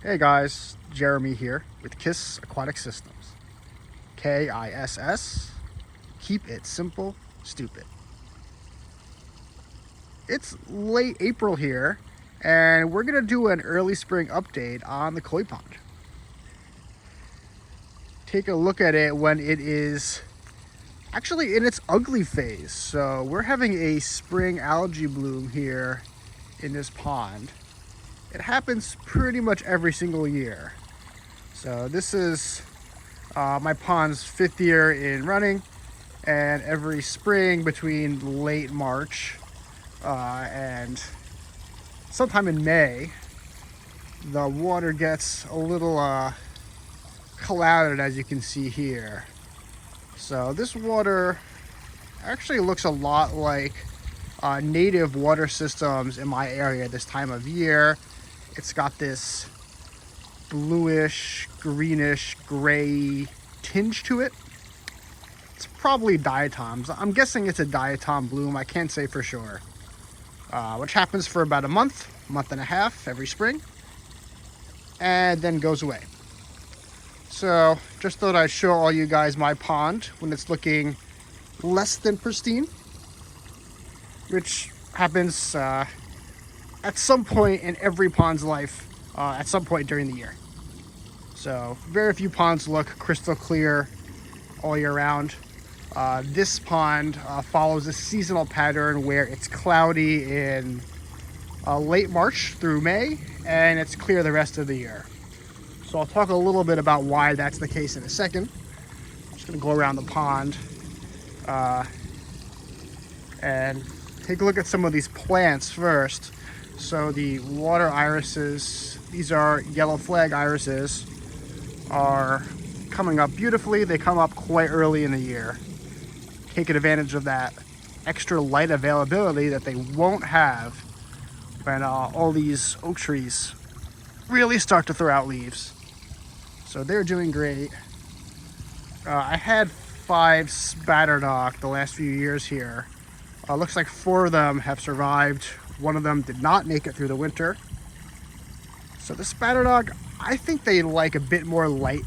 Hey guys, Jeremy here with KISS Aquatic Systems. KISS, keep it simple, stupid. It's late April here, and we're gonna do an early spring update on the koi pond. Take a look at it when it is actually in its ugly phase. So we're having a spring algae bloom here in this pond. It happens pretty much every single year. So this is my pond's 5th year in running, and every spring between late March and sometime in May, the water gets a little clouded, as you can see here. So this water actually looks a lot like native water systems in my area this time of year. It's got this bluish, greenish, gray tinge to it. It's probably diatoms. I'm guessing it's a diatom bloom. I can't say for sure. Which happens for about a month and a half every spring, and then goes away. So just thought I'd show all you guys my pond when it's looking less than pristine, which happens at some point in every pond's life, at some point during the year. So very few ponds look crystal clear all year round. This pond follows a seasonal pattern where it's cloudy in late March through May, and it's clear the rest of the year. So I'll talk a little bit about why that's the case in a second. I'm just gonna go around the pond and take a look at some of these plants first. So the water irises, these are yellow flag irises, are coming up beautifully. They come up quite early in the year, taking advantage of that extra light availability that they won't have when all these oak trees really start to throw out leaves. So they're doing great. I had 5 spatterdock the last few years here. Looks like 4 of them have survived. 1 of them did not make it through the winter. So the spatterdock, I think they like a bit more light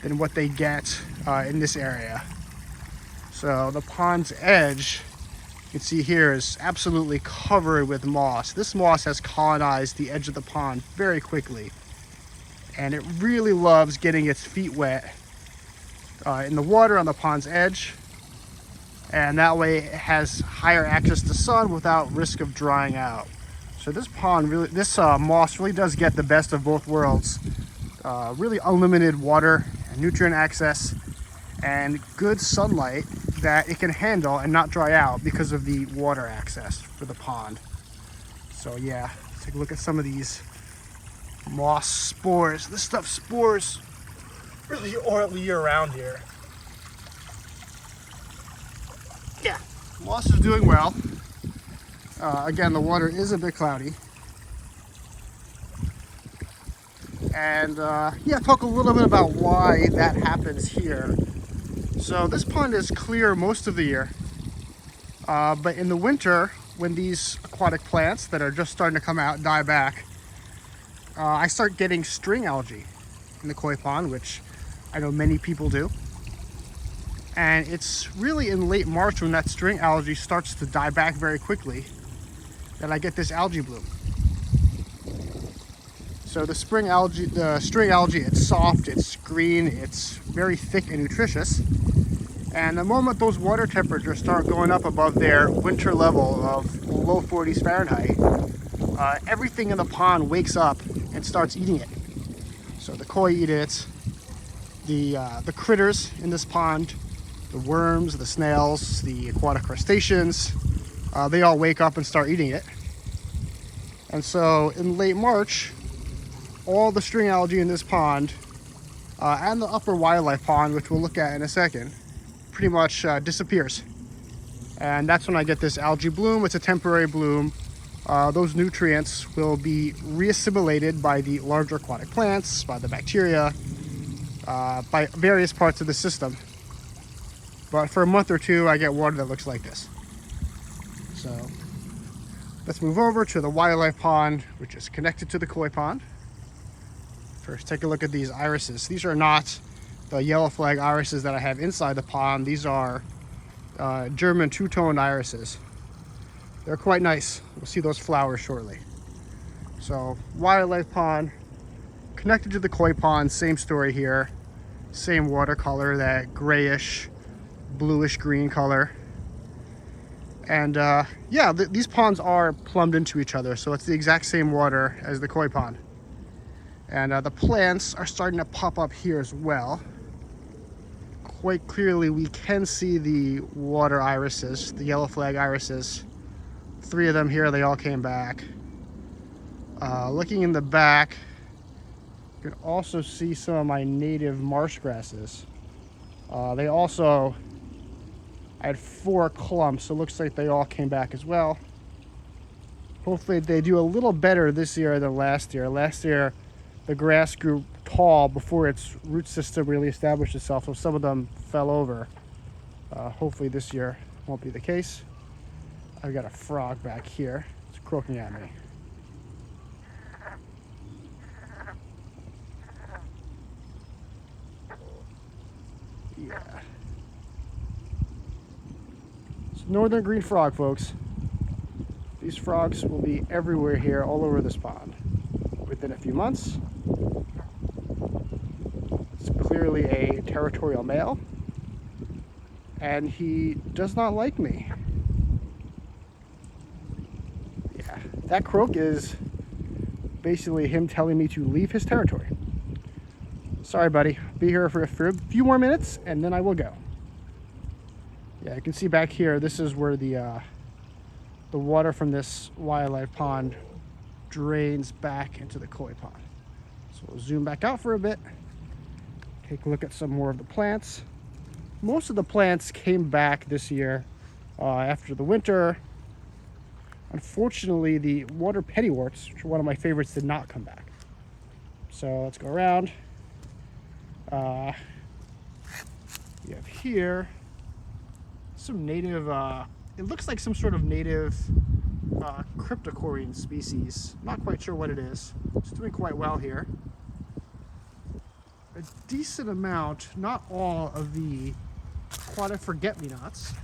than what they get in this area. So the pond's edge, you can see here, is absolutely covered with moss. This moss has colonized the edge of the pond very quickly, and it really loves getting its feet wet in the water on the pond's edge, and that way it has higher access to sun without risk of drying out. So this pond really, this moss really does get the best of both worlds. Really unlimited water and nutrient access, and good sunlight that it can handle and not dry out because of the water access for the pond. So yeah, let's take a look at some of these moss spores. This stuff spores really all year round here. Yeah, moss is doing well. Again, the water is a bit cloudy. And yeah, talk a little bit about why that happens here. So this pond is clear most of the year, but in the winter, when these aquatic plants that are just starting to come out die back, I start getting string algae in the koi pond, which I know many people do. And it's really in late March, when that string algae starts to die back very quickly, that I get this algae bloom. So the string algae, it's soft, it's green, it's very thick and nutritious. And the moment those water temperatures start going up above their winter level of low 40s Fahrenheit, everything in the pond wakes up and starts eating it. So the koi eat it, the critters in this pond, the worms, the snails, the aquatic crustaceans, they all wake up and start eating it. And so in late March, all the string algae in this pond and the upper wildlife pond, which we'll look at in a second, pretty much disappears. And that's when I get this algae bloom. It's a temporary bloom. Those nutrients will be reassimilated by the larger aquatic plants, by the bacteria, by various parts of the system. But for a month or two, I get water that looks like this. So let's move over to the wildlife pond, which is connected to the koi pond. First, take a look at these irises. These are not the yellow flag irises that I have inside the pond. These are German two-toned irises. They're quite nice. We'll see those flowers shortly. So, wildlife pond connected to the koi pond. Same story here. Same watercolor, that grayish, bluish green color. And yeah, these ponds are plumbed into each other, so it's the exact same water as the koi pond. And the plants are starting to pop up here as well. Quite clearly we can see the water irises, the yellow flag irises. 3 of them here, they all came back. Looking in the back, you can also see some of my native marsh grasses. They also, I had 4 clumps, so it looks like they all came back as well. Hopefully they do a little better this year than last year. Last year, the grass grew tall before its root system really established itself, so some of them fell over. Hopefully this year won't be the case. I've got a frog back here. It's croaking at me. Yeah. It's northern green frog, folks. These frogs will be everywhere here, all over this pond, within a few months. It's clearly a territorial male, and he does not like me. Yeah, that croak is basically him telling me to leave his territory. Sorry, buddy. Be here for a few more minutes, and then I will go. Yeah, you can see back here, this is where the water from this wildlife pond drains back into the koi pond. So we'll zoom back out for a bit, take a look at some more of the plants. Most of the plants came back this year after the winter. Unfortunately, the water pennyworts, which are one of my favorites, did not come back. So let's go around. You have here some native, it looks like some sort of native cryptocoryne species. Not quite sure what it is. It's doing quite well here. A decent amount, not all of the aquatic forget-me-nots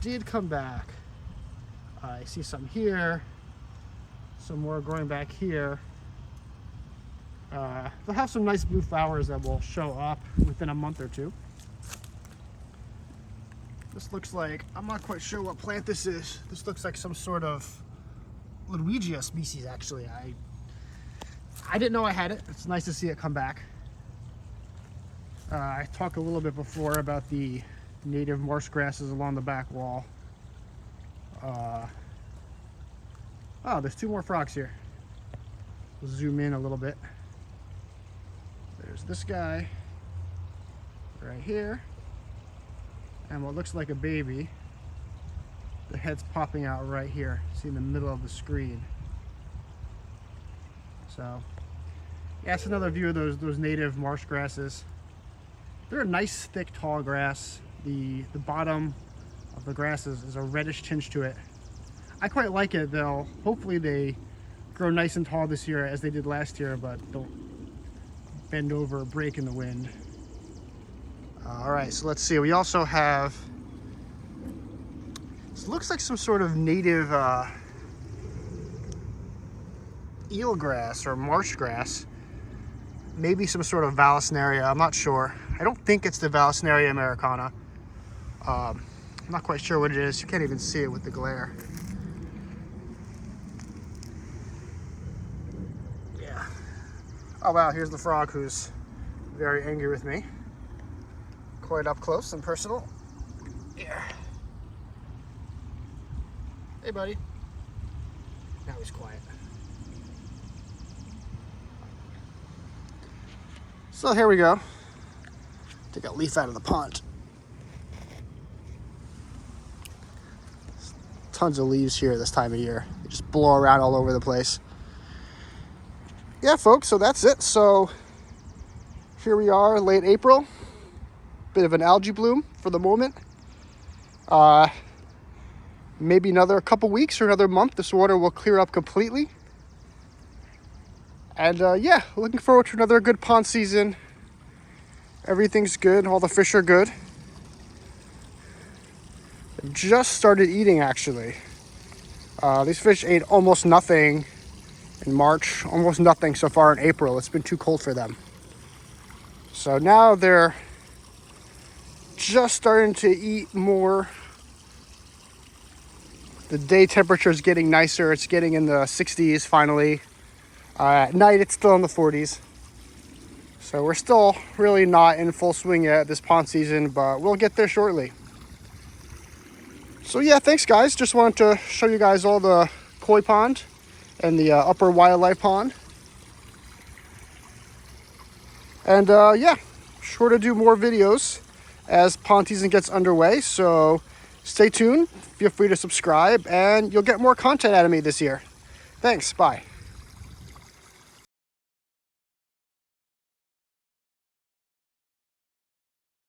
did come back. I see some here, some more growing back here. They'll have some nice blue flowers that will show up within a month or two. This looks like, I'm not quite sure what plant this is. This looks like some sort of Ludwigia species, actually. I didn't know I had it. It's nice to see it come back. I talked a little bit before about the native marsh grasses along the back wall. Oh, there's 2 more frogs here. We'll zoom in a little bit. There's this guy right here, and what looks like a baby. The head's popping out right here. See, in the middle of the screen. So, yeah, that's another view of those native marsh grasses. They're a nice, thick, tall grass. The bottom of the grass is a reddish tinge to it. I quite like it, though. Hopefully they grow nice and tall this year as they did last year, but don't bend over or break in the wind. All right, so let's see. We also have, this looks like some sort of native eelgrass or marsh grass. Maybe some sort of Vallisneria, I'm not sure. I don't think it's the Vallisneria americana. I'm not quite sure what it is. You can't even see it with the glare. Yeah. Oh wow, here's the frog who's very angry with me. Quite up close and personal. Yeah. Hey buddy. Now he's quiet. So here we go. Take a leaf out of the pond. Tons of leaves here this time of year. They just blow around all over the place. Yeah, folks, so that's it. So here we are, late April. Bit of an algae bloom for the moment. Maybe another couple weeks or another month, this water will clear up completely. And yeah, looking forward to another good pond season. Everything's good. All the fish are good. Just started eating, actually. These fish ate almost nothing in March, almost nothing so far in April. It's been too cold for them. So now they're just starting to eat more. The day temperature is getting nicer. It's getting in the 60s finally. At night, it's still in the 40s. So we're still really not in full swing yet this pond season, but we'll get there shortly. So yeah, thanks guys. Just wanted to show you guys all the koi pond and the upper wildlife pond. And yeah, sure to do more videos as pond season gets underway. So stay tuned, feel free to subscribe, and you'll get more content out of me this year. Thanks, bye.